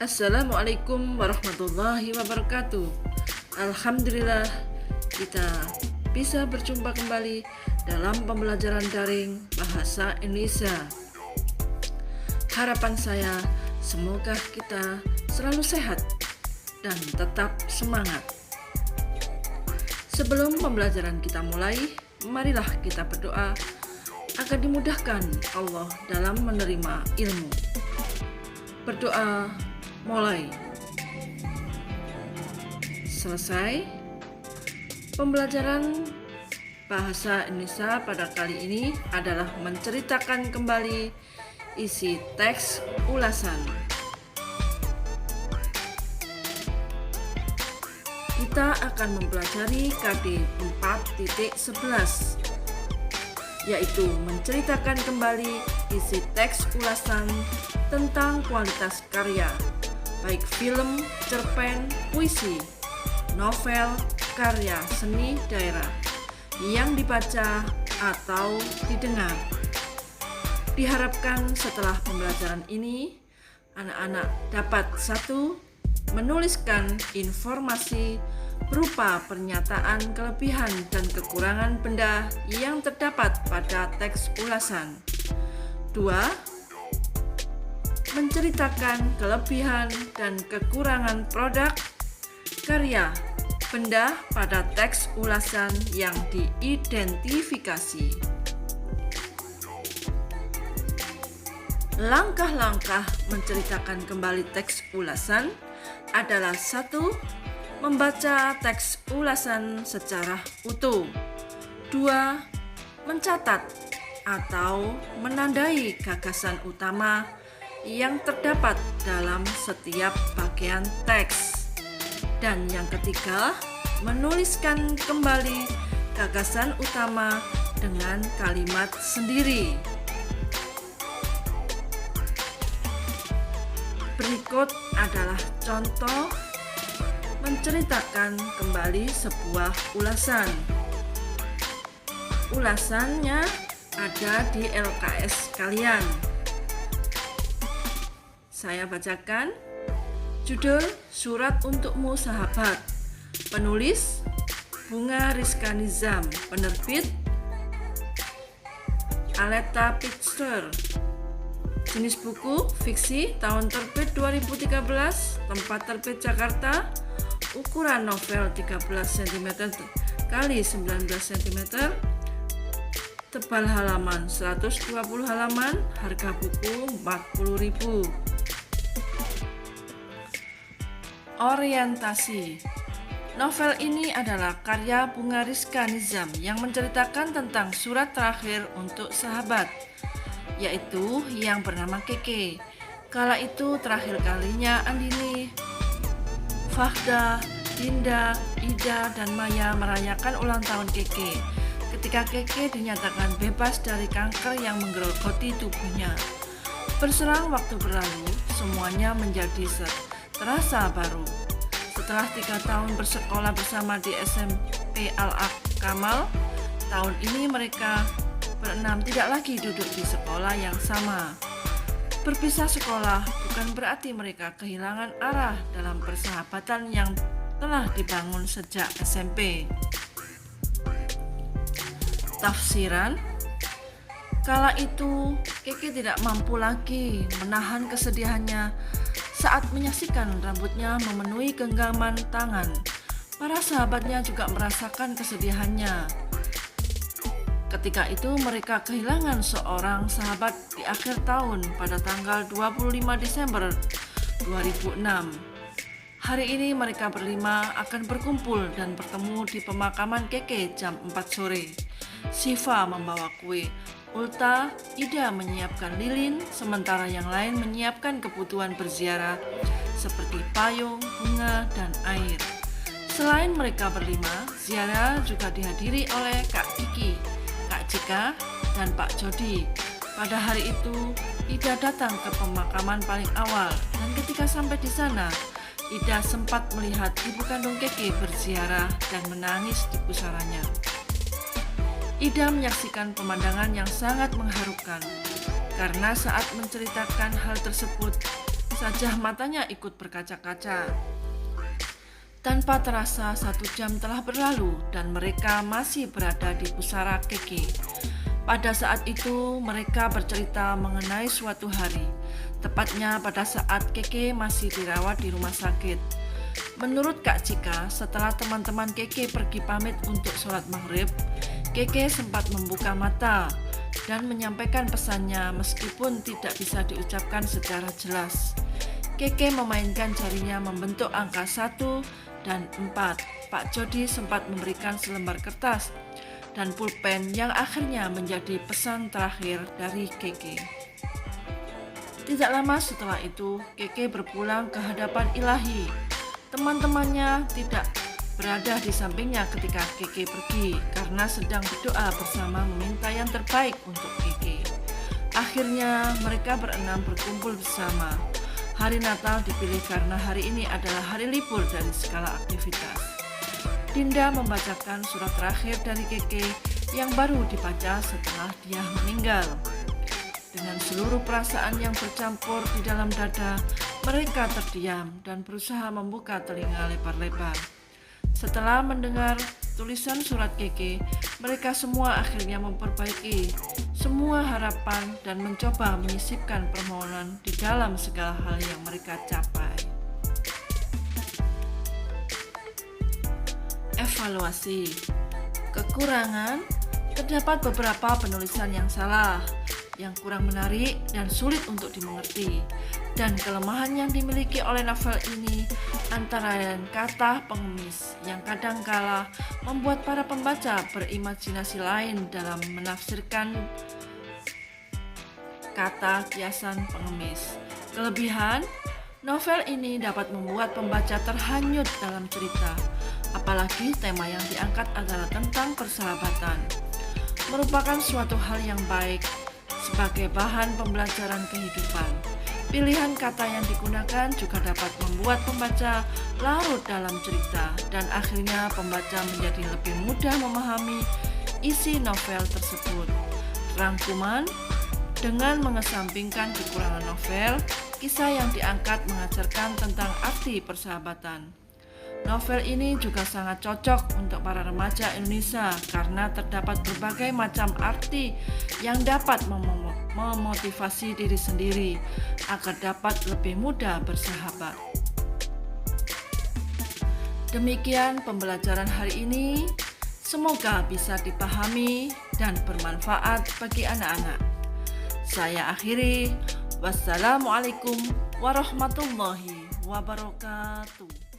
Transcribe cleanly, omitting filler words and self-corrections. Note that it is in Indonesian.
Assalamualaikum warahmatullahi wabarakatuh. Alhamdulillah kita bisa berjumpa kembali dalam pembelajaran daring bahasa Indonesia. Harapan saya semoga kita selalu sehat dan tetap semangat. Sebelum pembelajaran kita mulai, marilah kita berdoa agar dimudahkan Allah dalam menerima ilmu. Berdoa mulai. Selesai. Pembelajaran bahasa Indonesia pada kali ini adalah menceritakan kembali isi teks ulasan. Kita akan mempelajari KD 4.11, yaitu menceritakan kembali isi teks ulasan tentang kualitas karya, baik film, cerpen, puisi, novel, karya seni daerah yang dibaca atau didengar. Diharapkan setelah pembelajaran ini, anak-anak dapat 1. Menuliskan informasi berupa pernyataan kelebihan dan kekurangan benda yang terdapat pada teks ulasan. 2. Menceritakan kelebihan dan kekurangan produk, karya, benda pada teks ulasan yang diidentifikasi. Langkah-langkah menceritakan kembali teks ulasan adalah 1. Membaca teks ulasan secara utuh. 2. Mencatat atau menandai gagasan utama yang terdapat dalam setiap bagian teks. Dan yang ketiga, menuliskan kembali gagasan utama dengan kalimat sendiri. Berikut adalah contoh menceritakan kembali sebuah ulasan. Ulasannya ada di LKS kalian. Saya bacakan. Judul Surat Untukmu Sahabat. Penulis Bunga Rizka Nizam. Penerbit Aleta Pictures. Jenis buku fiksi, tahun terbit 2013, tempat terbit Jakarta, ukuran novel 13 cm x 19 cm, tebal halaman 120 halaman, harga buku 40.000. Orientasi. Novel ini adalah karya Bunga Rizka Nizam yang menceritakan tentang surat terakhir untuk sahabat, yaitu yang bernama Keke. Kala itu terakhir kalinya Andini, Fahda, Dinda, Ida, dan Maya merayakan ulang tahun Keke. Ketika Keke dinyatakan bebas dari kanker yang menggerogoti tubuhnya. Berselang waktu berlalu, semuanya menjadi terasa baru. Setelah 3 tahun bersekolah bersama di SMP Al-Kamal, tahun ini mereka berenam tidak lagi duduk di sekolah yang sama. Berpisah sekolah bukan berarti mereka kehilangan arah dalam persahabatan yang telah dibangun sejak SMP. Tafsiran. Kala itu, Keke tidak mampu lagi menahan kesedihannya saat menyaksikan rambutnya memenuhi genggaman tangan. Para sahabatnya juga merasakan kesedihannya. Ketika itu mereka kehilangan seorang sahabat di akhir tahun pada tanggal 25 Desember 2006. Hari ini mereka berlima akan berkumpul dan bertemu di pemakaman Keke jam 4 sore. Siva membawa kue, Ulta, Ida menyiapkan lilin, sementara yang lain menyiapkan kebutuhan berziarah seperti payung, bunga, dan air. Selain mereka berlima, ziarah juga dihadiri oleh Kak Kiki, Kak Cika, dan Pak Jody. Pada hari itu, Ida datang ke pemakaman paling awal, dan ketika sampai di sana, Ida sempat melihat ibu kandung Keke berziarah dan menangis di pusaranya. Ida menyaksikan pemandangan yang sangat mengharukan, karena saat menceritakan hal tersebut, saja matanya ikut berkaca-kaca. Tanpa terasa 1 jam telah berlalu dan mereka masih berada di pusara Keke. Pada saat itu mereka bercerita mengenai suatu hari, tepatnya pada saat Keke masih dirawat di rumah sakit. Menurut Kak Cika, setelah teman-teman Keke pergi pamit untuk sholat maghrib, Keke sempat membuka mata dan menyampaikan pesannya meskipun tidak bisa diucapkan secara jelas. Keke memainkan jarinya membentuk angka 1 dan 4. Pak Jody sempat memberikan selembar kertas dan pulpen yang akhirnya menjadi pesan terakhir dari Keke. Tidak lama setelah itu, Keke berpulang ke hadapan Ilahi. Teman-temannya tidak berada di sampingnya ketika Keke pergi karena sedang berdoa bersama meminta yang terbaik untuk Keke. Akhirnya mereka berenam berkumpul bersama. Hari Natal dipilih karena hari ini adalah hari libur dari segala aktivitas. Dinda membacakan surat terakhir dari Keke yang baru dibaca setelah dia meninggal. Dengan seluruh perasaan yang bercampur di dalam dada, mereka terdiam dan berusaha membuka telinga lebar-lebar. Setelah mendengar tulisan surat Keke, mereka semua akhirnya memperbaiki semua harapan dan mencoba menyisipkan permohonan di dalam segala hal yang mereka capai. Evaluasi. Kekurangan, terdapat beberapa penulisan yang salah, yang kurang menarik dan sulit untuk dimengerti. Dan kelemahan yang dimiliki oleh novel ini antara lain kata pengemis yang kadangkala membuat para pembaca berimajinasi lain dalam menafsirkan kata kiasan pengemis. Kelebihan, novel ini dapat membuat pembaca terhanyut dalam cerita, apalagi tema yang diangkat adalah tentang persahabatan. Merupakan suatu hal yang baik sebagai bahan pembelajaran kehidupan. Pilihan kata yang digunakan juga dapat membuat pembaca larut dalam cerita dan akhirnya pembaca menjadi lebih mudah memahami isi novel tersebut. Rangkuman, dengan mengesampingkan kekurangan novel, kisah yang diangkat mengajarkan tentang arti persahabatan. Novel ini juga sangat cocok untuk para remaja Indonesia karena terdapat berbagai macam arti yang dapat memotivasi diri sendiri agar dapat lebih mudah bersahabat. Demikian pembelajaran hari ini, semoga bisa dipahami dan bermanfaat bagi anak-anak. Saya akhiri, wassalamualaikum warahmatullahi wabarakatuh.